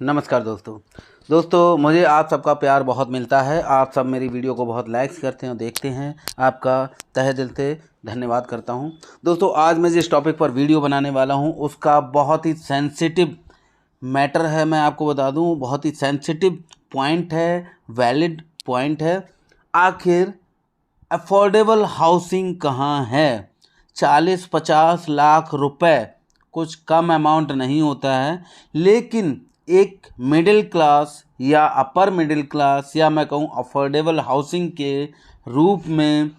नमस्कार दोस्तों मुझे आप सबका प्यार बहुत मिलता है। आप सब मेरी वीडियो को बहुत लाइक्स करते हैं और देखते हैं। आपका तहे दिल से धन्यवाद करता हूं। दोस्तों आज मैं जिस टॉपिक पर वीडियो बनाने वाला हूं उसका बहुत ही सेंसिटिव मैटर है। मैं आपको बता दूं, बहुत ही सेंसिटिव पॉइंट है, वैलिड पॉइंट है। आखिर अफोर्डेबल हाउसिंग कहाँ है? 40-50 लाख रुपए कुछ कम अमाउंट नहीं होता है, लेकिन एक मिडिल क्लास या अपर मिडिल क्लास या मैं कहूँ अफोर्डेबल हाउसिंग के रूप में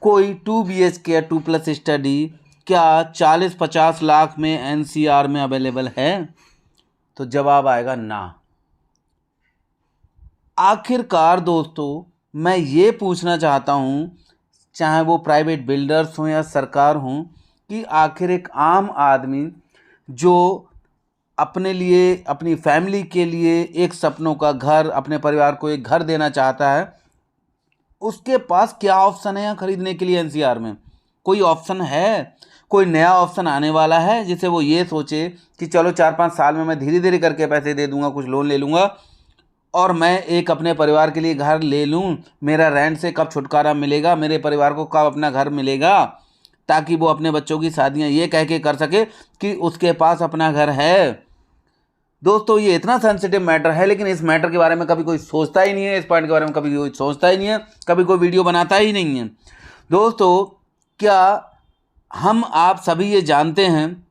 कोई 2 BHK या 2+ स्टडी क्या 40-50 लाख में NCR में अवेलेबल है? तो जवाब आएगा ना। आखिरकार दोस्तों मैं ये पूछना चाहता हूँ, चाहे वो प्राइवेट बिल्डर्स हों या सरकार हों, कि आखिर एक आम आदमी जो अपने लिए, अपनी फैमिली के लिए एक सपनों का घर, अपने परिवार को एक घर देना चाहता है, उसके पास क्या ऑप्शन है यहाँ खरीदने के लिए? NCR में कोई ऑप्शन है? कोई नया ऑप्शन आने वाला है जिसे वो ये सोचे कि चलो 4-5 साल में मैं धीरे धीरे करके पैसे दे दूंगा, कुछ लोन ले लूँगा और मैं एक अपने परिवार के लिए घर ले लूँ? मेरा रेंट से कब छुटकारा मिलेगा? मेरे परिवार को कब अपना घर मिलेगा? ताकि वो अपने बच्चों की शादियाँ ये कह के कर सके कि उसके पास अपना घर है। दोस्तों ये इतना सेंसिटिव मैटर है, लेकिन इस मैटर के बारे में कभी कोई सोचता ही नहीं है। इस पॉइंट के बारे में कभी कोई सोचता ही नहीं है, कभी कोई वीडियो बनाता ही नहीं है। दोस्तों क्या हम आप सभी ये जानते हैं,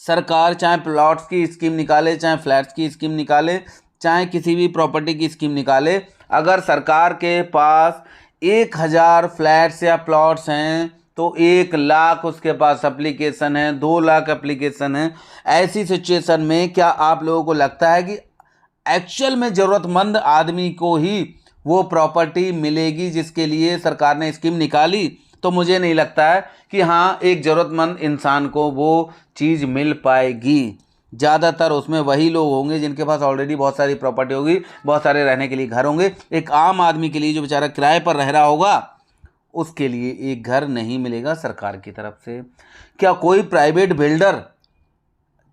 सरकार चाहे प्लॉट्स की स्कीम निकाले, चाहे फ्लैट्स की स्कीम निकाले, चाहे किसी भी प्रॉपर्टी की स्कीम निकाले, अगर सरकार के पास 1000 फ्लैट्स या प्लॉट्स हैं तो 1 लाख उसके पास एप्लीकेशन है, 2 लाख एप्लीकेशन है। ऐसी सिचुएशन में क्या आप लोगों को लगता है कि एक्चुअल में ज़रूरतमंद आदमी को ही वो प्रॉपर्टी मिलेगी जिसके लिए सरकार ने स्कीम निकाली? तो मुझे नहीं लगता है कि हाँ, एक ज़रूरतमंद इंसान को वो चीज़ मिल पाएगी। ज़्यादातर उसमें वही लोग होंगे जिनके पास ऑलरेडी बहुत सारी प्रॉपर्टी होगी, बहुत सारे रहने के लिए घर होंगे। एक आम आदमी के लिए जो बेचारा किराए पर रह रहा होगा, उसके लिए एक घर नहीं मिलेगा सरकार की तरफ से। क्या कोई प्राइवेट बिल्डर,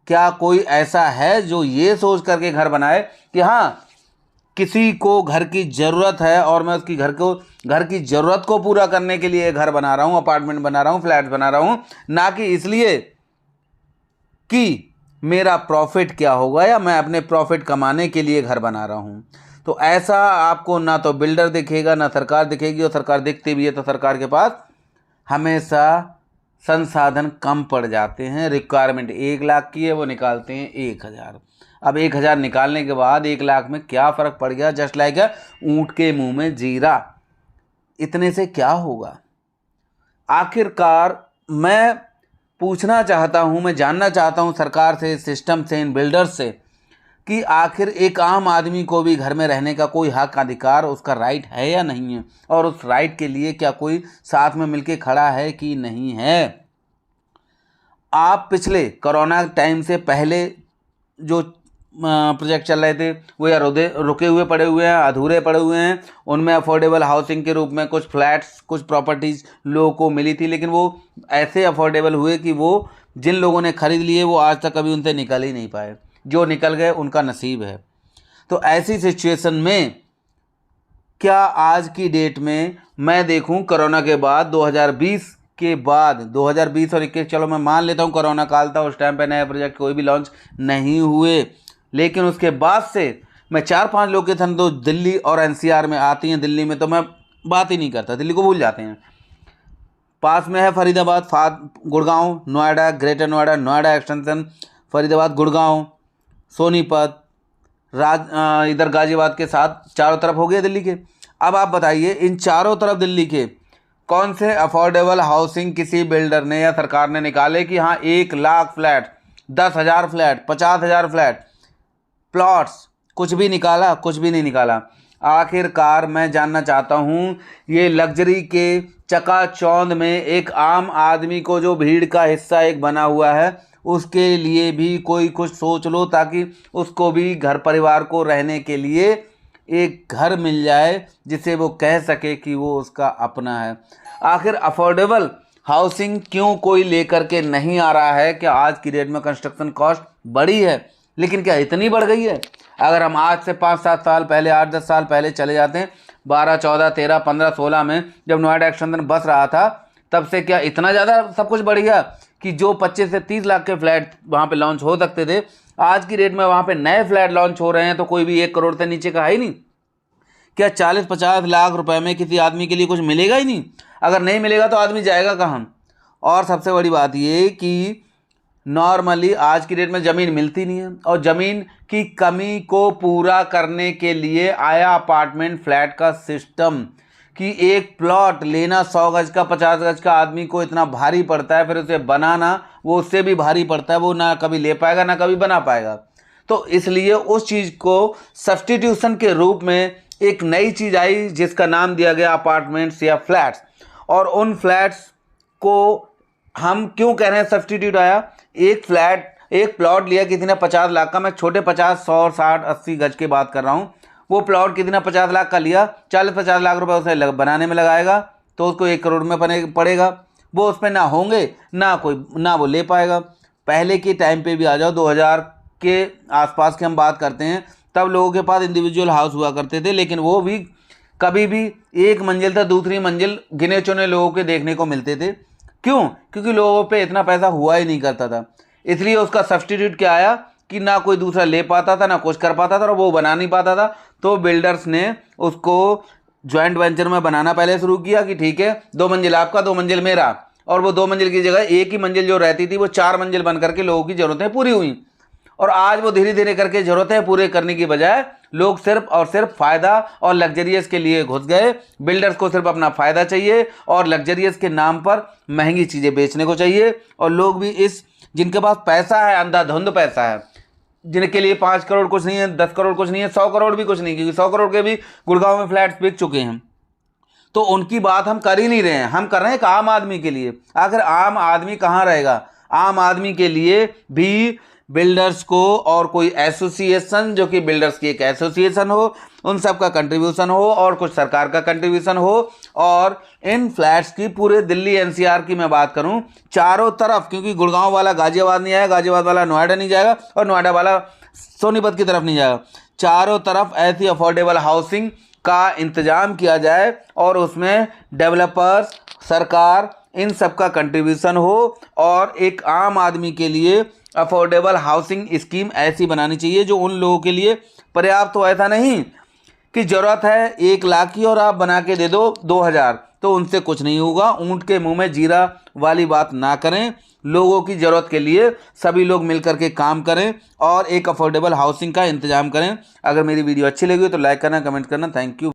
क्या कोई ऐसा है जो ये सोच करके घर बनाए कि हाँ किसी को घर की ज़रूरत है और मैं उसकी घर की ज़रूरत को पूरा करने के लिए घर बना रहा हूँ, अपार्टमेंट बना रहा हूँ, फ्लैट बना रहा हूँ, ना कि इसलिए कि मेरा प्रॉफिट क्या होगा या मैं अपने प्रॉफिट कमाने के लिए घर बना रहा हूँ? तो ऐसा आपको ना तो बिल्डर दिखेगा, ना सरकार दिखेगी। और सरकार दिखती भी है तो सरकार के पास हमेशा संसाधन कम पड़ जाते हैं। रिक्वायरमेंट 1 लाख की है, वो निकालते हैं 1000। अब 1000 निकालने के बाद 1 लाख में क्या फ़र्क पड़ गया? जस्ट लाइक ऊँट के मुंह में जीरा। इतने से क्या होगा? आखिरकार मैं पूछना चाहता हूँ, मैं जानना चाहता हूँ सरकार से, सिस्टम से, इन बिल्डर्स से, कि आखिर एक आम आदमी को भी घर में रहने का कोई हक, अधिकार, उसका राइट है या नहीं है? और उस राइट के लिए क्या कोई साथ में मिलके खड़ा है कि नहीं है? आप पिछले कोरोना टाइम से पहले जो प्रोजेक्ट चल रहे थे वो या रुके हुए पड़े हुए हैं, अधूरे पड़े हुए हैं। उनमें अफोर्डेबल हाउसिंग के रूप में कुछ फ्लैट्स, कुछ प्रॉपर्टीज़ लोगों को मिली थी, लेकिन वो ऐसे अफोर्डेबल हुए कि वो जिन लोगों ने खरीद लिए वो आज तक कभी उनसे निकल ही नहीं पाए। जो निकल गए उनका नसीब है। तो ऐसी सिचुएशन में क्या आज की डेट में मैं देखूं, कोरोना के बाद 2020 के बाद 2020 और 21, चलो मैं मान लेता हूं कोरोना काल था, उस टाइम पे नए प्रोजेक्ट कोई भी लॉन्च नहीं हुए, लेकिन उसके बाद से मैं 4-5 लोकेशन तो दिल्ली और NCR में आती हैं। दिल्ली में तो मैं बात ही नहीं करता, दिल्ली को भूल जाते हैं। पास में है फरीदाबाद, गुड़गांव, नोएडा, ग्रेटर नोएडा, नोएडा एक्सटेंशन, फरीदाबाद, गुड़गांव, सोनीपत, इधर गाजियाबाद के साथ चारों तरफ हो गए दिल्ली के। अब आप बताइए, इन चारों तरफ दिल्ली के कौन से अफोर्डेबल हाउसिंग किसी बिल्डर ने या सरकार ने निकाले कि हाँ 1 lakh flat, 10,000 flat, 50,000 flat, plots? कुछ भी निकाला? कुछ भी नहीं निकाला। आखिरकार मैं जानना चाहता हूँ, ये लग्जरी के चकाचौंध में एक आम आदमी को जो भीड़ का हिस्सा एक बना हुआ है, उसके लिए भी कोई कुछ सोच लो, ताकि उसको भी घर परिवार को रहने के लिए एक घर मिल जाए जिसे वो कह सके कि वो उसका अपना है। आखिर अफोर्डेबल हाउसिंग क्यों कोई लेकर के नहीं आ रहा है? कि आज की डेट में कंस्ट्रक्शन कॉस्ट बढ़ी है, लेकिन क्या इतनी बढ़ गई है? अगर हम आज से 5-7 साल पहले, 8-10 साल पहले चले जाते हैं, 12, 14, 13, 15, 16 में जब नोएडा एक्सटेंशन बस रहा था, तब से क्या इतना ज़्यादा सब कुछ बढ़ गया कि जो 25 से 30 लाख के फ्लैट वहाँ पे लॉन्च हो सकते थे, आज की डेट में वहाँ पे नए फ्लैट लॉन्च हो रहे हैं तो कोई भी 1 करोड़ से नीचे का है ही नहीं। क्या 40-50 लाख रुपए में किसी आदमी के लिए कुछ मिलेगा ही नहीं? अगर नहीं मिलेगा तो आदमी जाएगा कहाँ? और सबसे बड़ी बात ये कि नॉर्मली आज की डेट में ज़मीन मिलती नहीं है, और ज़मीन की कमी को पूरा करने के लिए आया अपार्टमेंट फ्लैट का सिस्टम कि एक प्लॉट लेना 100 गज का, 50 गज का आदमी को इतना भारी पड़ता है, फिर उसे बनाना वो उससे भी भारी पड़ता है, वो ना कभी ले पाएगा ना कभी बना पाएगा। तो इसलिए उस चीज़ को सब्स्टिट्यूशन के रूप में एक नई चीज़ आई जिसका नाम दिया गया अपार्टमेंट्स या फ्लैट्स। और उन फ्लैट्स को हम क्यों कह रहे हैं सब्स्टिट्यूट आया? एक प्लॉट लिया किसी ने 50 लाख का, मैं छोटे 50, 100, 60, 80 गज की बात कर रहा हूँ। वो प्लॉट किसी ने 50 लाख का लिया, 40-50 लाख रुपए उसे बनाने में लगाएगा तो उसको 1 करोड़ में पड़ेगा। वो उस पर ना होंगे ना वो ले पाएगा। पहले के टाइम पे भी आ जाओ, 2000 के आसपास की हम बात करते हैं, तब लोगों के पास इंडिविजुअल हाउस हुआ करते थे, लेकिन वो भी कभी भी एक मंजिल था, दूसरी मंजिल गिने चुने लोगों के देखने को मिलते थे। क्यों? क्योंकि लोगों पे इतना पैसा हुआ ही नहीं करता था। इसलिए उसका सब्स्टिट्यूट क्या आया कि ना कोई दूसरा ले पाता था, ना कुछ कर पाता था, और वो बना नहीं पाता था। तो बिल्डर्स ने उसको ज्वाइंट वेंचर में बनाना पहले शुरू किया कि ठीक है 2 मंजिल आपका, 2 मंजिल मेरा, और वो 2 मंजिल की जगह एक ही मंजिल जो रहती थी वो 4 मंजिल बन करके लोगों की ज़रूरतें पूरी हुई। और आज वो धीरे धीरे करके ज़रूरतें पूरे करने की बजाय लोग सिर्फ और सिर्फ फ़ायदा और लग्जरियस के लिए घुस गए। बिल्डर्स को सिर्फ अपना फ़ायदा चाहिए और लग्जरियस के नाम पर महंगी चीज़ें बेचने को चाहिए। और लोग भी जिनके पास पैसा है, अंधाधुंध पैसा है, जिनके लिए 5 करोड़ कुछ नहीं है, 10 करोड़ कुछ नहीं है, 100 करोड़ भी कुछ नहीं, क्योंकि 100 करोड़ के भी गुड़गांव में फ्लैट्स बिक चुके हैं, तो उनकी बात हम कर ही नहीं रहे हैं। हम कर रहे हैं एक आम आदमी के लिए। आखिर आम आदमी कहाँ रहेगा? आम आदमी के लिए भी बिल्डर्स को और कोई एसोसिएशन, जो कि बिल्डर्स की एक एसोसिएशन हो, उन सब का कंट्रीब्यूशन हो और कुछ सरकार का कंट्रीब्यूशन हो। और इन फ्लैट्स की पूरे दिल्ली एनसीआर की मैं बात करूं, चारों तरफ, क्योंकि गुड़गांव वाला गाजियाबाद नहीं आएगा, गाजियाबाद वाला नोएडा नहीं जाएगा और नोएडा वाला सोनीपत की तरफ नहीं जाएगा, चारों तरफ ऐसी अफोर्डेबल हाउसिंग का इंतजाम किया जाए और उसमें डेवलपर्स, सरकार, इन सब का कंट्रीब्यूशन हो और एक आम आदमी के लिए अफोर्डेबल हाउसिंग स्कीम ऐसी बनानी चाहिए जो उन लोगों के लिए पर्याप्त हो। ऐसा नहीं कि ज़रूरत है 1 लाख की और आप बना के दे दो 2000, तो उनसे कुछ नहीं होगा। ऊंट के मुंह में जीरा वाली बात ना करें। लोगों की ज़रूरत के लिए सभी लोग मिलकर के काम करें और एक अफोर्डेबल हाउसिंग का इंतजाम करें। अगर मेरी वीडियो अच्छी लगी तो लाइक करना, कमेंट करना। Thank you.